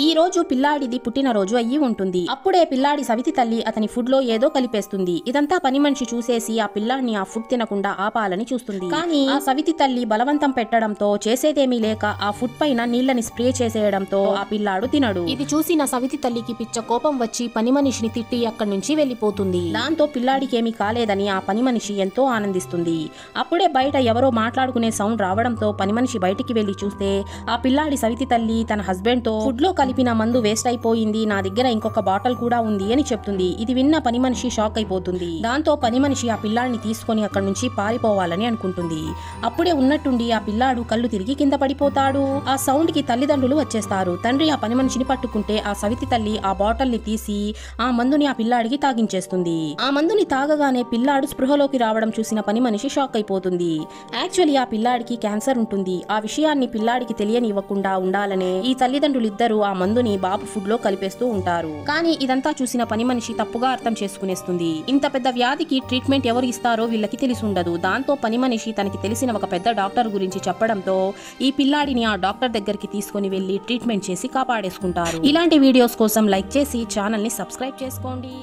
ఈ రోజు పిల్లాడిది పుట్టినరోజు అయ్యి ఉంటుంది. అప్పుడే పిల్లాడి సవితి తల్లి అతని ఫుడ్ లో ఏదో కలిపేస్తుంది. ఇదంతా పని మనిషి చూసేసి ఆ పిల్లాడిని ఆ ఫుడ్ తినకుండా ఆపాలని చూస్తుంది. కానీ ఆ సవితి తల్లి బలవంతం పెట్టడంతో చేసేదేమీ లేక ఆ ఫుడ్ పైన నీళ్లని స్ప్రే చేసేయడంతో ఆ పిల్లాడు తినడు. ఇది చూసిన సవితి తల్లికి పిచ్చ కోపం వచ్చి పని మనిషిని తిట్టి అక్కడి నుంచి వెళ్లిపోతుంది. దాంతో పిల్లాడికి ఏమీ కాలేదని ఆ పని మనిషి ఎంతో ఆనందిస్తుంది. అప్పుడే బయట ఎవరో మాట్లాడుకునే సౌండ్ రావడంతో పని మనిషి బయటికి వెళ్లి చూస్తే ఆ పిల్లాడి సవితి తల్లి తన హస్బెండ్ తో ఫుడ్ లో కలిపిన మందు వేస్ట్ అయిపోయింది, నా దగ్గర ఇంకొక బాటిల్ కూడా ఉంది అని చెప్తుంది. ఇది విన్న పని మనిషి షాక్ అయిపోతుంది. దాంతో పని మనిషి ఆ పిల్లాడిని తీసుకొని అక్కడి నుంచి పారిపోవాలని అనుకుంటుంది. అప్పుడే ఉన్నట్టుండి ఆ పిల్లాడు కళ్ళు తిరిగి కింద పడిపోతాడు. ఆ సౌండ్ కి తల్లిదండ్రులు వచ్చేస్తారు. తండ్రి ఆ పని మనిషిని పట్టుకుంటే ఆ సవితి తల్లి ఆ బాటిల్ ని తీసి ఆ మందుని ఆ పిల్లాడికి తాగించేస్తుంది. ఆ మందుని తాగగానే పిల్లాడు స్పృహలోకి రావడం చూసిన పని మనిషి షాక్ అయిపోతుంది. యాక్చువల్లీ ఆ పిల్లాడికి క్యాన్సర్ ఉంటుంది. ఆ విషయాన్ని పిల్లాడికి తెలియనివ్వకుండా ఉండాలనే ఈ తల్లిదండ్రులిద్దరూ ఆ మందుని బాబు ఫుడ్ లో కలిపేస్తూ ఉంటారు. కానీ ఇదంతా చూసిన పని మనిషి తప్పుగా అర్థం చేసుకునేస్తుంది. ఇంత పెద్ద వ్యాధికి ట్రీట్మెంట్ ఎవరు ఇస్తారో వీళ్ళకి తెలిసి ఉండదు. దాంతో పని మనిషి తనకి తెలిసిన ఒక పెద్ద డాక్టర్ గురించి చెప్పడంతో ఈ పిల్లాడిని ఆ డాక్టర్ దగ్గరికి తీసుకుని వెళ్లి ట్రీట్మెంట్ చేసి కాపాడేసుకుంటారు. ఇలాంటి వీడియోస్ కోసం లైక్ చేసి ఛానల్ ని సబ్స్క్రైబ్ చేసుకోండి.